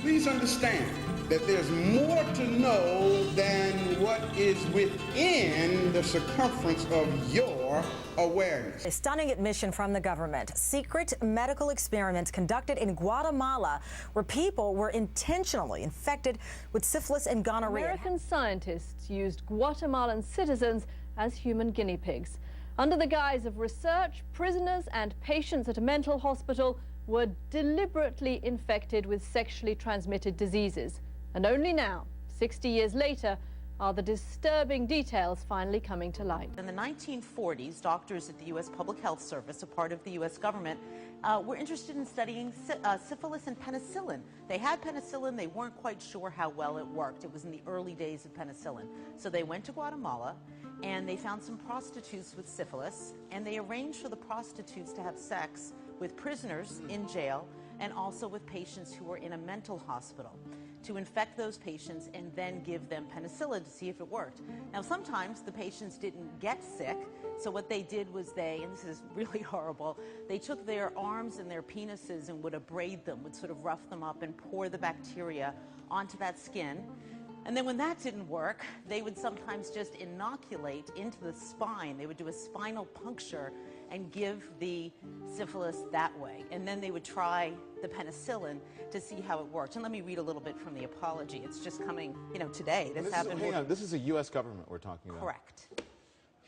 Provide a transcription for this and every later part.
Please understand that there's more to know than what is within the circumference of your awareness. A stunning admission from the government. Secret medical experiments conducted in Guatemala where people were intentionally infected with syphilis and gonorrhea. American scientists used Guatemalan citizens as human guinea pigs. Under the guise of research, prisoners and patients at a mental hospital were deliberately infected with sexually transmitted diseases. And only now, 60 years later, are the disturbing details finally coming to light. In the 1940s, doctors at the U.S. Public Health Service, a part of the U.S. government, were interested in studying syphilis and penicillin. They had penicillin, they weren't quite sure how well it worked. It was in the early days of penicillin. So they went to Guatemala and they found some prostitutes with syphilis, and they arranged for the prostitutes to have sex with prisoners in jail and also with patients who were in a mental hospital, to infect those patients and then give them penicillin to see if it worked. Now, sometimes the patients didn't get sick, so what they did was and this is really horrible, they took their arms and their penises and would abrade them, would sort of rough them up and pour the bacteria onto that skin. And then when that didn't work, they would sometimes just inoculate into the spine. They would do a spinal puncture and give the syphilis that way. And then they would try the penicillin to see how it worked. And let me read a little bit from the apology. It's just coming, today. This happened. Hang on, this is a U.S. government we're talking about. Correct.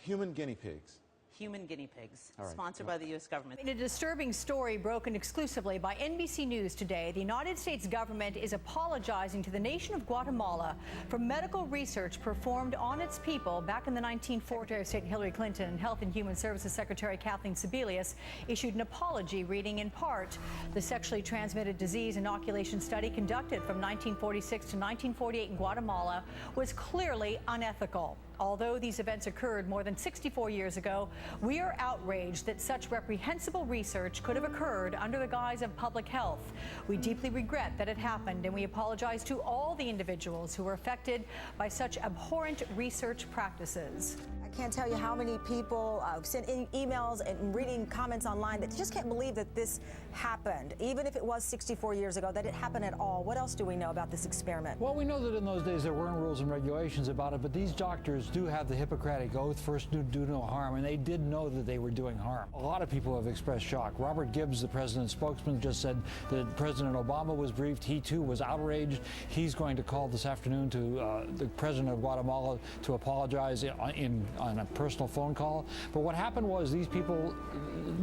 Human guinea pigs. Human guinea pigs, All right. sponsored by the U.S. government. In a disturbing story broken exclusively by NBC News today, the United States government is apologizing to the nation of Guatemala for medical research performed on its people back in the 1940s. Secretary of State Hillary Clinton and Health and Human Services Secretary Kathleen Sebelius issued an apology, reading in part, the sexually transmitted disease inoculation study conducted from 1946 to 1948 in Guatemala was clearly unethical. Although these events occurred more than 64 years ago, we are outraged that such reprehensible research could have occurred under the guise of public health. We deeply regret that it happened, and we apologize to all the individuals who were affected by such abhorrent research practices. I can't tell you how many people sent in emails and reading comments online that just can't believe that this happened, even if it was 64 years ago, that it happened at all. What else do we know about this experiment? Well, we know that in those days there weren't rules and regulations about it, but these doctors do have the Hippocratic oath, first do no harm, and they did know that they were doing harm. A lot of people have expressed shock. Robert Gibbs, the president's spokesman, just said that President Obama was briefed. He too was outraged. He's going to call this afternoon to the president of Guatemala to apologize on a personal phone call. But what happened was these people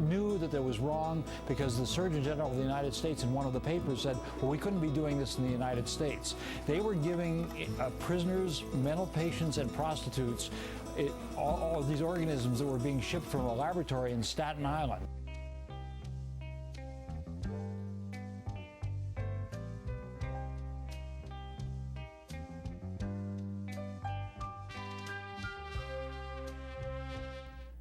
knew that there was wrong because the Surgeon General of the United States in one of the papers said, well, we couldn't be doing this in the United States. They were giving prisoners, mental patients, and prostitutes all of these organisms that were being shipped from a laboratory in Staten Island.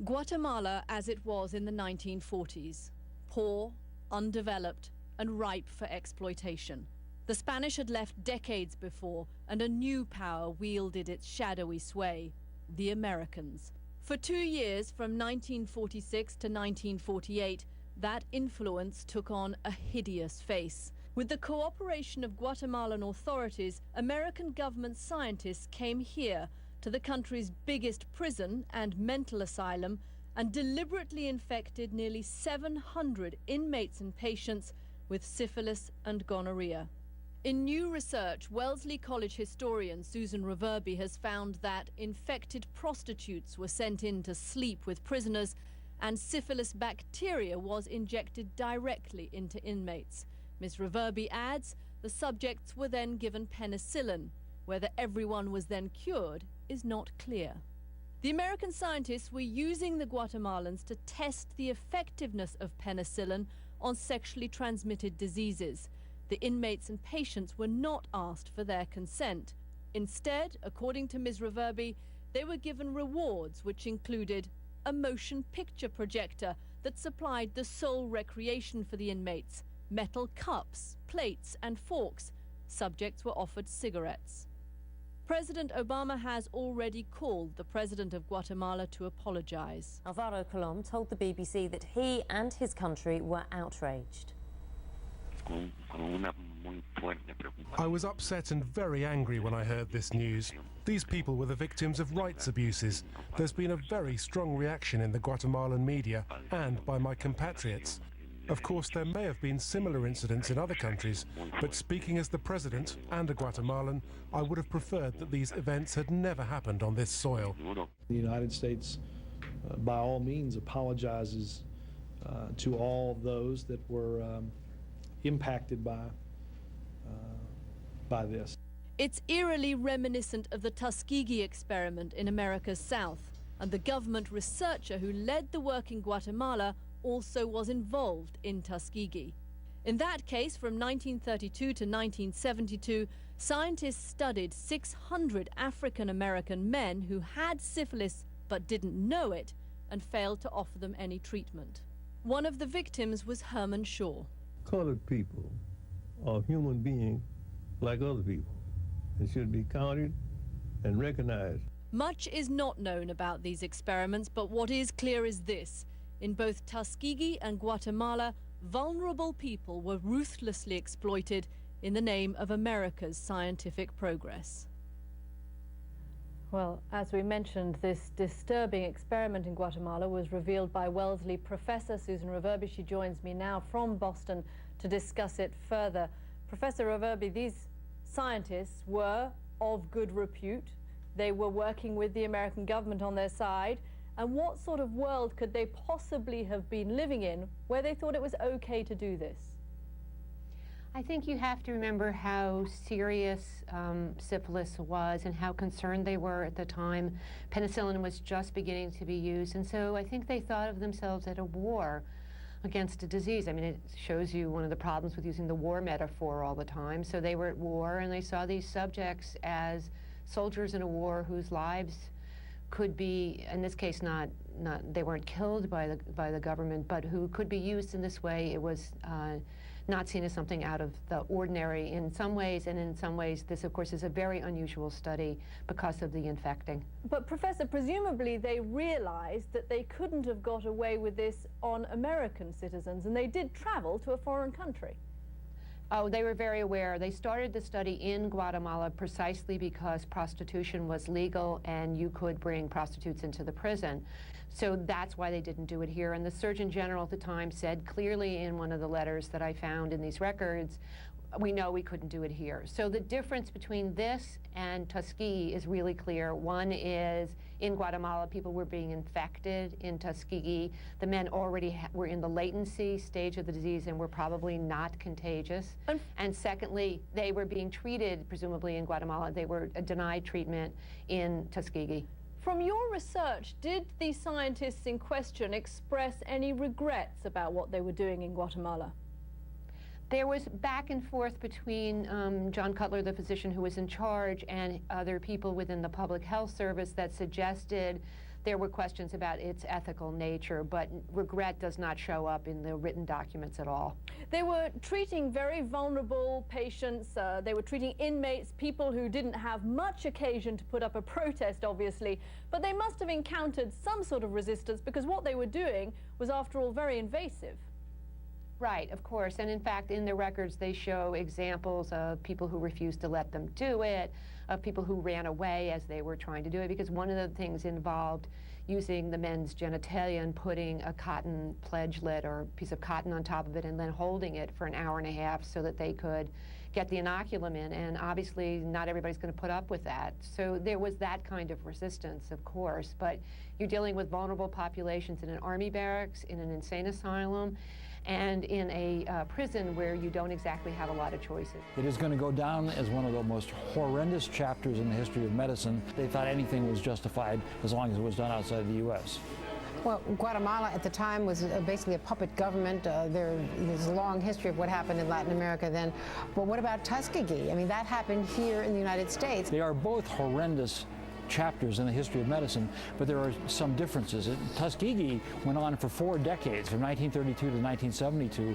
Guatemala as it was in the 1940s, poor, undeveloped, and ripe for exploitation. The Spanish had left decades before, and a new power wielded its shadowy sway, the Americans. For 2 years, from 1946 to 1948, that influence took on a hideous face. With the cooperation of Guatemalan authorities, American government scientists came here to the country's biggest prison and mental asylum and deliberately infected nearly 700 inmates and patients with syphilis and gonorrhea. In new research, Wellesley College historian Susan Reverby has found that infected prostitutes were sent in to sleep with prisoners, and syphilis bacteria was injected directly into inmates. Ms. Reverby adds the subjects were then given penicillin. Whether everyone was then cured is not clear. The American scientists were using the Guatemalans to test the effectiveness of penicillin on sexually transmitted diseases. The inmates and patients were not asked for their consent. Instead, according to Ms. Reverby, they were given rewards which included a motion picture projector that supplied the sole recreation for the inmates, metal cups, plates and forks. Subjects were offered cigarettes. President Obama has already called the president of Guatemala to apologize. Alvaro Colom told the BBC that he and his country were outraged. I was upset and very angry when I heard this news. These people were the victims of rights abuses. There's been a very strong reaction in the Guatemalan media and by my compatriots. Of course, there may have been similar incidents in other countries, but speaking as the president and a Guatemalan, I would have preferred that these events had never happened on this soil. The United States, by all means, apologizes to all those that were impacted by this. It's eerily reminiscent of the Tuskegee experiment in America's South, and the government researcher who led the work in Guatemala also was involved in Tuskegee. In that case, from 1932 to 1972, scientists studied 600 African American men who had syphilis but didn't know it and failed to offer them any treatment. One of the victims was Herman Shaw. Colored people are human beings like other people. They should be counted and recognized. Much is not known about these experiments, but what is clear is this. In both Tuskegee and Guatemala, vulnerable people were ruthlessly exploited in the name of America's scientific progress. Well, as we mentioned, this disturbing experiment in Guatemala was revealed by Wellesley professor Susan Reverby. She joins me now from Boston to discuss it further. Professor Reverby, these scientists were of good repute. They were working with the American government on their side. And what sort of world could they possibly have been living in where they thought it was okay to do this? I think you have to remember how serious syphilis was and how concerned they were at the time. Penicillin was just beginning to be used, and so I think they thought of themselves at a war against a disease. I mean, it shows you one of the problems with using the war metaphor all the time. So they were at war, and they saw these subjects as soldiers in a war whose lives could be, in this case, not they weren't killed by the government, but who could be used in this way. It was not seen as something out of the ordinary in some ways, and in some ways this, of course, is a very unusual study because of the infecting. But Professor, presumably they realized that they couldn't have got away with this on American citizens, and they did travel to a foreign country. Oh, they were very aware. They started the study in Guatemala precisely because prostitution was legal and you could bring prostitutes into the prison. So that's why they didn't do it here. And the Surgeon General at the time said clearly in one of the letters that I found in these records, we know we couldn't do it here. So the difference between this and Tuskegee is really clear. One is in Guatemala, people were being infected. In Tuskegee, the men already were in the latency stage of the disease and were probably not contagious. And secondly, they were being treated, presumably in Guatemala. They were denied treatment in Tuskegee. From your research, did the scientists in question express any regrets about what they were doing in Guatemala? There was back and forth between John Cutler, the physician who was in charge, and other people within the public health service that suggested there were questions about its ethical nature, but regret does not show up in the written documents at all. They were treating very vulnerable patients. They were treating inmates, people who didn't have much occasion to put up a protest, obviously, but they must have encountered some sort of resistance because what they were doing was, after all, very invasive. Right, of course, and in fact in the records they show examples of people who refused to let them do it, of people who ran away as they were trying to do it, because one of the things involved using the men's genitalia and putting a cotton pledgelet or piece of cotton on top of it and then holding it for an hour and a half so that they could get the inoculum in, and obviously not everybody's going to put up with that. So there was that kind of resistance, of course, but you're dealing with vulnerable populations in an army barracks, in an insane asylum, and in a prison where you don't exactly have a lot of choices. It is going to go down as one of the most horrendous chapters in the history of medicine. They thought anything was justified as long as it was done outside the U.S. Well, Guatemala at the time was basically a puppet government. There's a long history of what happened in Latin America then. But what about Tuskegee? I mean, that happened here in the United States. They are both horrendous chapters in the history of medicine, but there are some differences. Tuskegee went on for 4 decades, from 1932 to 1972.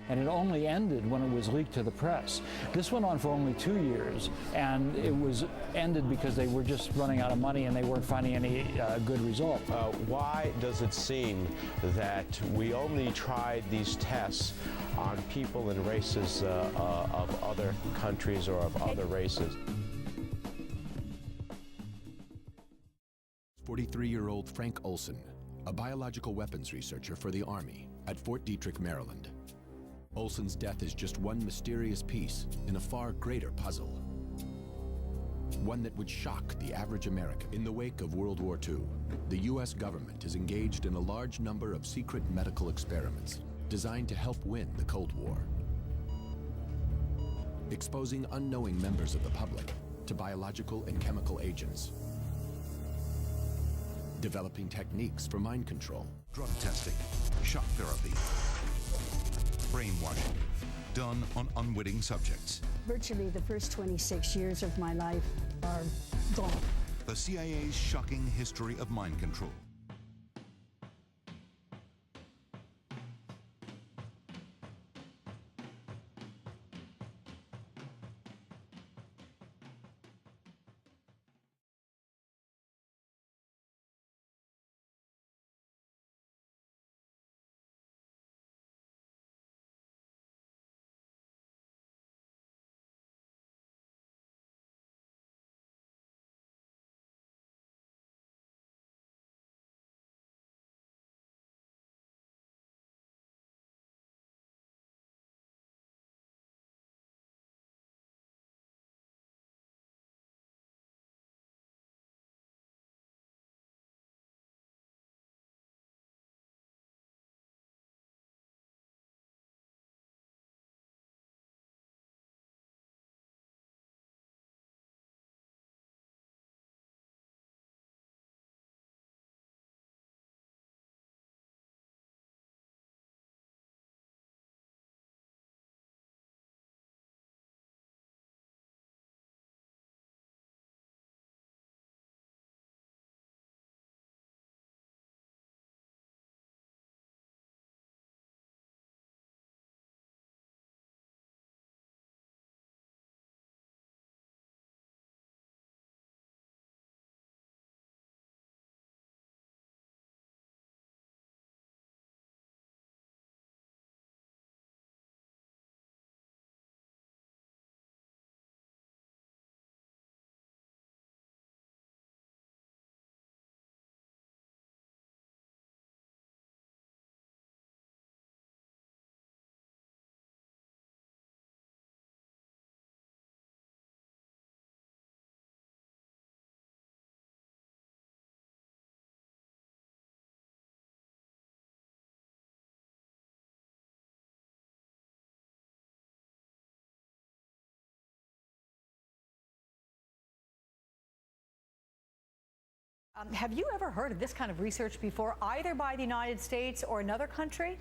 and it only ended when it was leaked to the press. This went on for only 2 years, and it was ended because they were just running out of money and they weren't finding any good result. Why does it seem that we only tried these tests on people and races of other countries or of other races? 43-year-old Frank Olson, a biological weapons researcher for the Army at Fort Detrick, Maryland. Olson's death is just one mysterious piece in a far greater puzzle. One that would shock the average American. In the wake of World War II, the U.S. government is engaged in a large number of secret medical experiments designed to help win the Cold War, exposing unknowing members of the public to biological and chemical agents, developing techniques for mind control, drug testing, shock therapy, brainwashing, done on unwitting subjects. Virtually the first 26 years of my life are gone. The CIA's shocking history of mind control. Have you ever heard of this kind of research before, either by the United States or another country?